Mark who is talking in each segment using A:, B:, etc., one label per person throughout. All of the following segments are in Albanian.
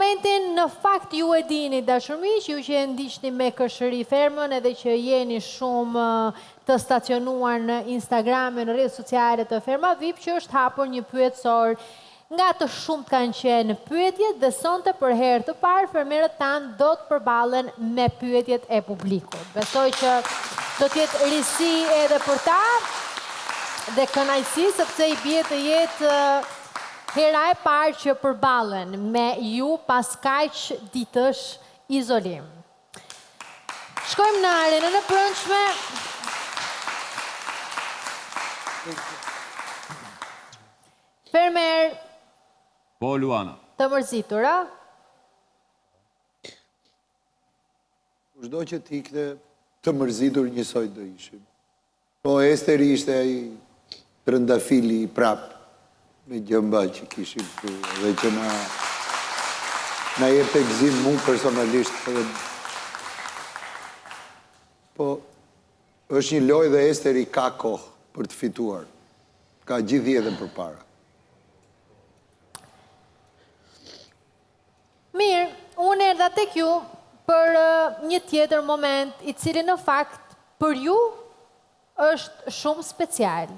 A: momentin, në fakt ju e dini, dashurmiq, ju që e ndiqni me Këshëri Fermën edhe që jeni shumë të stacionuar në Instagram e në rrjetet sociale të Ferma VIP, që është hapur një pyetësor. Nga të shumë të kanë qenë pyetjet dhe sonte për herë të parë fermerët tanë do të përballen me pyetjet e publikut. Besoj që do t'jetë risi edhe për ta dhe kënaqësi sepse i bie të jetë hera e parë që përballen me ju pas kaq ditësh izolim. Shkojmë në arenën e brendshme. Fermer.
B: Po, Luana.
A: Të mërzitur, a?
C: Kushdo që t'ikte të mërzitur njësoj do ishim. Po, Esteri ishte ai trëndafili i prapë me gjëmba që kishim këtu dhe që na jep të gzim mu personalisht. Po, është një lojë dhe Esteri ka kohë për të fituar. Ka gjithë jetën për para.
A: Mirë, unë erdha tek ju për një tjetër moment i cili në fakt për ju është shumë special.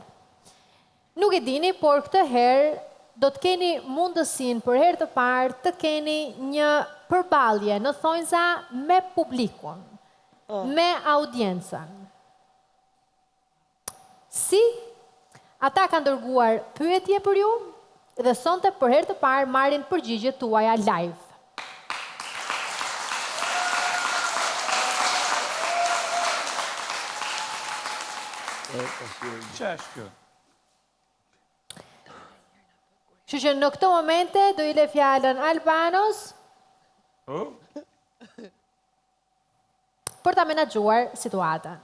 A: Nuk e dini, por këtë herë do të keni mundësinë për herë të parë të keni një përballje në thonjza me publikun, me audiencën. Si ata kanë dërguar pyetje për ju dhe sonte për herë të parë marrin përgjigjet tuaja live.
B: Qa është kjo?
A: Kështu që në këto momente do i le fjalën Albanos për ta menaxhuar situatën.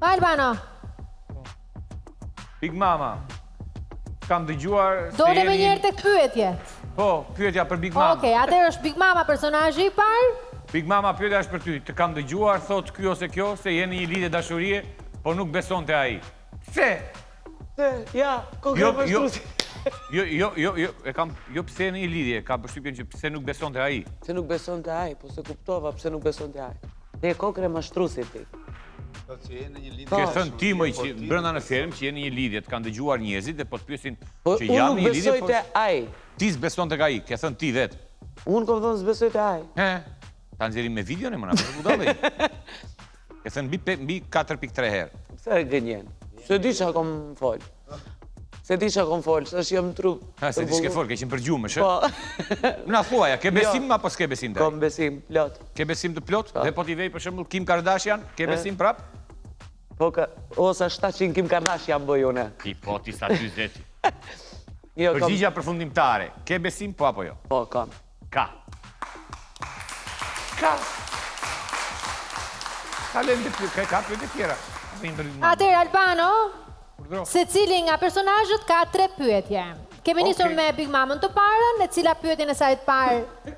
A: Albano.
B: Big Mama, kam dëgjuar...
A: Dole me njerë tek pyetjet.
B: Po, pyetja për Big Mama.
A: Okej, atëherë është Big Mama personazhi i parë.
B: Big Mama, pyetja është për ty. Të kam dëgjuar, thot ky ose kjo, se jeni një lidhje dashurie, po nuk besonte ai. Pse?
D: Se, ja, konkret mashtrusi.
B: Jo pse në një lidhje, ka përshtypjen që pse nuk besonte ai.
D: Se nuk besonte ai, po se kuptova pse nuk besonte ai. Ne konkret mashtrusi ti.
B: Ke thënë ti moj që brenda në ferm që jeni një lidhje, të kanë dëgjuar njerëzit dhe po të pyesin që janë një lidhje,
D: unë nuk besoj te ai.
B: Ti s'beson tek ai, ke thënë ti vetë.
D: Unë kom thënë s'besoj te ai.
B: Ta nxjerrim me videon e më na për budallë. Ke thënë mbi 4.3 herë.
D: Pse e gënjen? Se di çka kom fol. Se di çka kom fol, s'është jam tru.
B: Se di çka fol, ke qenë për gjumësh, ë?
D: Po.
B: Na thuaja, ke besim apo s'ke besim te?
D: Kom besim plot.
B: Ke besim të plot? Dhe po t'i vej për shembull Kim Kardashian, ke besim prap?
D: Po ose 700 Kim Kardashian bëj unë.
B: Ti po ti sa 40.
D: Jo, kam.
B: Përgjigja përfundimtare, ke besim po apo jo?
D: Po, kam.
B: Ka. Ka lëndë të tjera, ka pyetje të tjera.
A: Atëherë Albano, secili nga personazhet ka 3 pyetje. Kemi nisur me Big Mamën të parën, e cila pyetjen e saj të parë.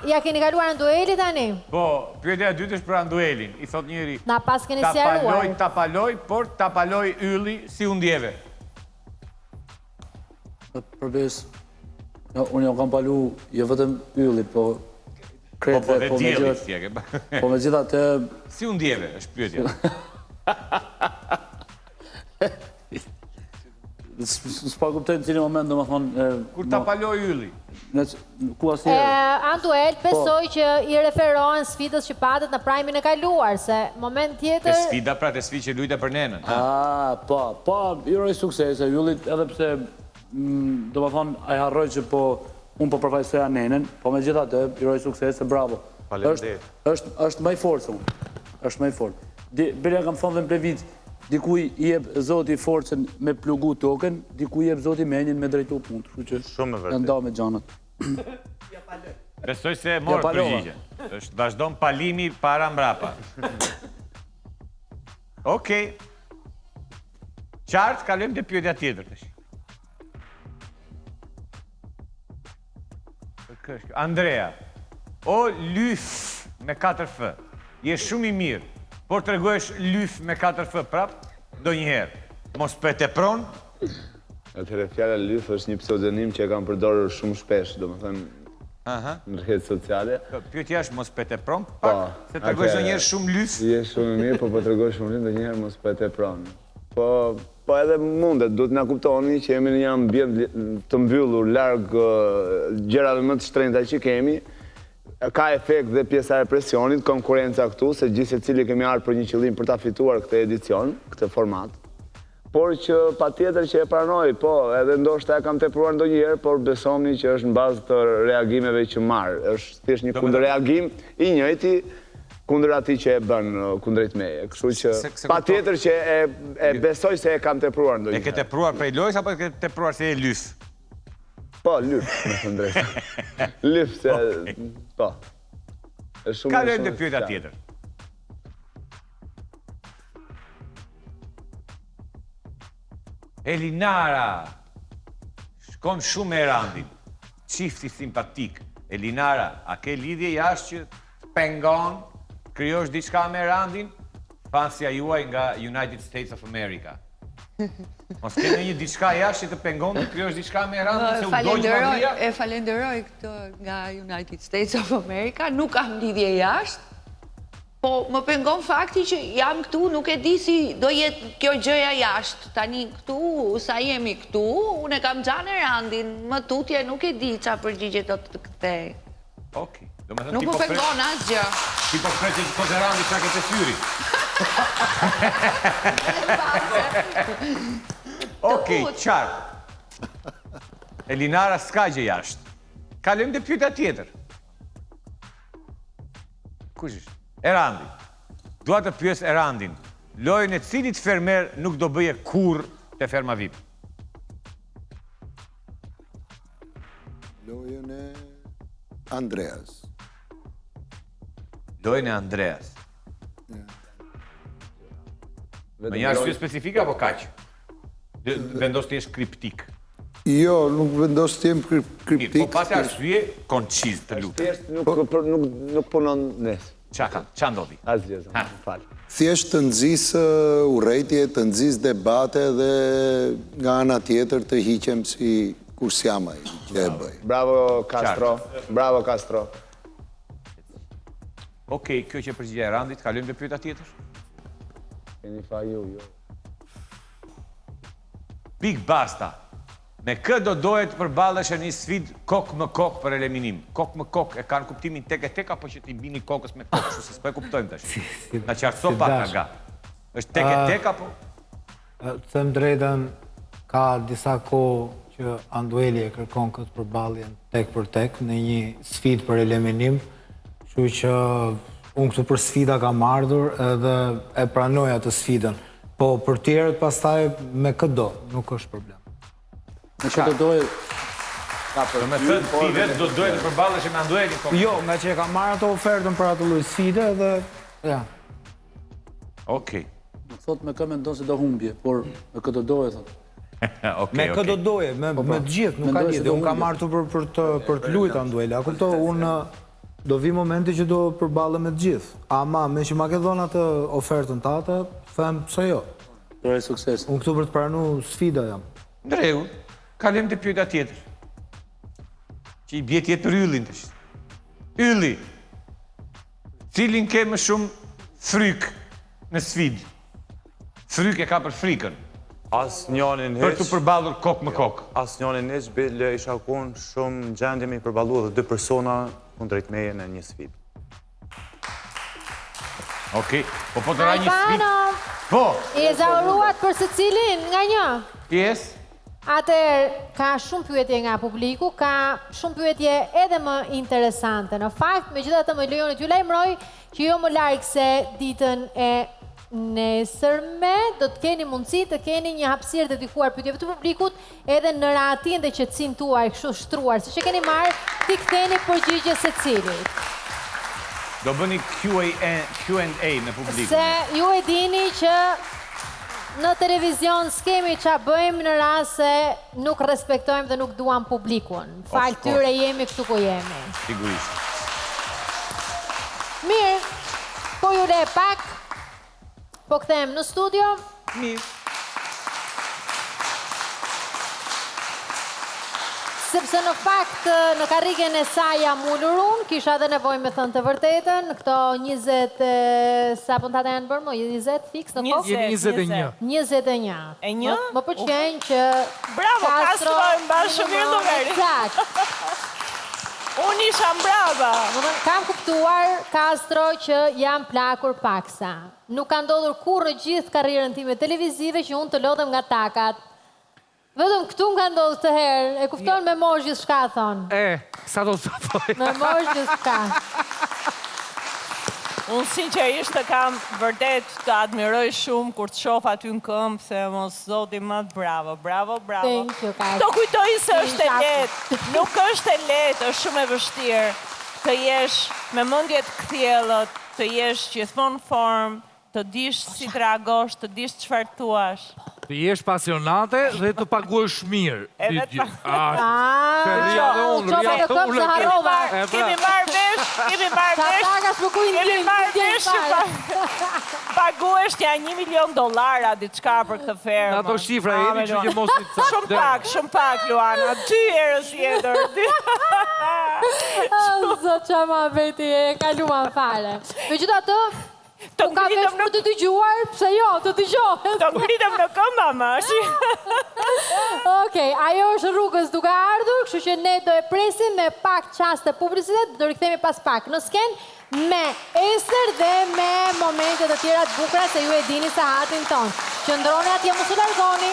A: Ja keni kaluar në dueli tani?
B: Po, pyetja e dytë është për Anduelin. I thot njëri.
A: Na pas keni sqaruar.
B: Ta paloj, por ta paloj ylli si u ndjeve.
E: Përbes, unë jam kam palu, jo vetëm ylli, po
B: kretë,
E: po me gjitha të...
B: Si u ndjeve, është pyetja.
E: S'pa kuptojnë në cili moment, do më thonë...
B: Kur ta paloj ylli?
E: Ku asnjëherë?
A: Anduel, besoj që i referohen sfidës që patët në prajmin e kaluar, se moment tjetër...
B: Te sfida pra, te sfidë që lujta për nenën.
E: Po, i roj suksese, yllit edhe pse, do më thonë, a i harroj që po, unë po përfaqësoja nenën, po me gjitha të, i roj suksese, bravo. Është më i forcë unë, është më i forcë. Bërja kam thonë dhe në previt, dikuj i jeb zoti forcën me plugu token, dikuj i jeb zoti menjen me drejtu punë.
B: Shumë e vërtet.
E: Nda me gjanët.
B: Besoj se e morë përgjigje. është vazhdon palimi para mbrapa. Okej. Qartë, kalojmë te pyetja tjetër tash. Andrea, o lyf me 4F, je shumë i mirë, por të regohesh lyf me 4F prap, do njëherë. Mos për tepron?
F: Atëherë fjala lyf është një pseudonim që e kam përdorur shumë shpesh, domethënë në rrjetet sociale.
B: Pyetja është mos për tepron pak, se tregoj ndonjëherë shumë lyf.
F: Je shumë mirë, po tregoj shumë lyf ndonjëherë mos për tepron. Po edhe mundet, duhet na kuptoni që jemi në një ambient të mbyllur larg gjërave më të shtrenjta që kemi. Ka efekt dhe pjesa e presionit, konkurenca këtu, se gjithë secili kemi ardhur për një qëllim për ta fituar këtë edicion, këtë format. Por që patjetër që e pranoj, po, edhe ndoshta e kam tepruar ndonjëherë, por besoni që është në bazë të reagimeve që marr. Është thjesht një kundërreagim i njëjti kundër atij që e bën kundrejt meje. Kështu që patjetër që e besoj se e kam tepruar ndonjëherë.
B: E ke tepruar prej lojës apo e ke tepruar se e lyf?
F: Po, lyf, me thënë drejtë. Lyf se po.
B: Ka lojmë të pyetja tjetër. Elinara shkon shumë me Erandin, qifti simpatik. Elinara, a ke lidhje jashtë që të pengon, krijosh diçka me Erandin? Fansja juaj nga United States of America. Mos ke një diçka jashtë që të pengon, të krijosh diçka me Erandin, se u dojnë Madria?
G: E falenderoj këtë nga United States of America, nuk kam lidhje jashtë, po më pengon fakti që jam këtu, nuk e di si do jetë kjo gjëja jashtë. Tani këtu, sa jemi këtu, unë e kam gjanë Erandin, më tutje nuk e di qa përgjigje do të kthej.
B: Okej.
G: Nuk më pengon asgjë.
B: Ti po shprej që të Erandi qa ke të fyri. Okej, qartë. Elinara s'ka gjë jashtë. Kalojmë dhe pyetja tjetër. Kush është? Erandi. Dua të pyes Erandin. Lojën e cilit fermer nuk do bëje kurrë te ferma VIP?
C: Lojën e Andreas.
B: Lojën e Andreas. Më një arsye specifike apo kaq? Vendos të jesh kriptik.
C: Jo, nuk vendos të jem kriptik.
B: Po pati arsye konciz të lutem.
F: Nuk punon nes.
B: Qa ndodhi?
F: Asgjë, fal.
C: Thjesht të nxisë urrejtje, të nxisë debate dhe nga ana tjetër të hiqem si kursjamaj që e bëj.
F: Bravo Castro, bravo Castro.
B: Okej, kjo që përgjigja e Erandit, kalojmë dhe pyetja tjetër.
F: Keni fa ju.
B: Big Basta. Me kë do doje të përballesh një sfidë kokë më kokë për eliminim? Kokë më kokë e kanë kuptimin tek e tek apo që ti bini kokës me kokë, kështu se s'po e kuptojmë tash. Na qartëso pak nga. Është tek e tek apo?
H: Të them drejtën, ka disa kohë që Andueli e kërkon këtë përballjen tek për tek në një sfidë për eliminim, kështu që unë këtu për sfida kam ardhur edhe e pranoj atë sfidën. Po për tjerët pastaj me këdo, nuk është problem.
E: Në që të dojë...
B: Do me thënë, ti vetë do dojë të përballesh me Anduelin?
H: Jo, nga që e kam marrë ato ofertën për atë lloj sfide dhe... ja.
B: Okej.
E: Nuk thot me kë mendon se do humbje, por me këtë dojë, thot.
H: Me këtë doje, me të gjithë, nuk ka lidhje. Unë kam marrë për të luajtur Andueli. A kupto, unë do vi momenti që do përballem me të gjithë. Ama me që ma ke dhënë atë ofertën tate, them pse jo.
E: Për sukses.
H: Unë këtu për të pranuar sfida jam.
B: Në rregull. Kalem të pyetja tjetër. Që i bje tjetë për Yllin të shtë. Ylli, cilin ke më shumë fryk në sfidë? Fryk e ka për frikën.
I: As njonin heq.
B: Për të përballur kokë më kokë.
I: As njonin heq, bile isha kun shumë në gjendje me i përballu edhe 2 persona kundrejt meje në një sfidë.
B: Okej, po të ra një sfidë. Po!
A: I ezauruat për se cilin nga një?
B: Yes.
A: Atër, ka shumë pyetje nga publiku, ka shumë pyetje edhe më interesante. Në fakt, me gjitha të më lejoni t'ju lajmëroj që jo më larkë se ditën e nesërme, do të keni mundësi të keni një hapësirë dedikuar pyetjeve të publikut edhe në rahatin dhe qetësinë tuaj kështu shtruar, si që keni marrë, ti ktheni përgjigje secilit.
B: Do bëni Q&A me publikun.
A: Se ju e dini që në televizion s'kemi qa bëjmë në rast se nuk respektojmë dhe nuk duam publikun. Falë tyre jemi këtu ku jemi.
B: Sigurisht.
A: Mirë, po ju le pak, po kthehem në studio.
B: Mirë.
A: Sepse në fakt në karrigen e saj jam ullur unë, kisha dhe nevoj me thënë të vërtetën, këto 20, sa puntate janë bërë më, 20 fix në kohë?
J: 21.
A: 21.
J: E një?
A: Më pëlqen që
J: Bravo, Castro e mba shumë mirë numeri.
A: Eksakt.
J: Unë isha brava.
A: Kam kuptuar, Castro, që jam plakur paksa. Nuk ka ndodhur kurrë gjithë karrierën time televizive që unë të lodhem nga takat. Vetëm këtu më ka ndodhur të herë, e kupton me mosh gjithë shka, thonë.
J: Sa do të thoj.
A: Me mosh gjithë shka.
J: Unë sinqerisht të kam vërtet të admiroj shumë kur të shoh aty në këmbë, se mos zoti më bravo, bravo, bravo.
A: Thank you, Castro.
J: Të kujtoj se është e lehtë, nuk është e lehtë, është shumë e vështirë të jesh me mendje të kthjellët, të jesh gjithmonë në formë, të dish si të reagosh, të dish çfarë thuash.
K: Të jesh pasionate dhe të paguash mirë.
J: Edhe të Kemi marrë vesh, kemi marrë vesh, paguesh tja $1 milion diçka për këtë fermë.
K: Ato shifra jemi që që mos të
J: Shumë pak, Luana, 2 herës jetër.
A: Zot që ma veti e kaluan fare. Me gjitha të, unë ka vesh për të dëgjuar, pse jo, të dëgjohet.
J: Të ngritëm në këmba, mashi.
A: Okej, ajo është rrugës duke ardhur, kështu që ne do e presim me pak qaste publicitet, do rikthehemi pas pak në sken me Ester dhe me momente të tjera të bukura se ju e dini se hatin ton. Qëndroni atje, mos u largoni.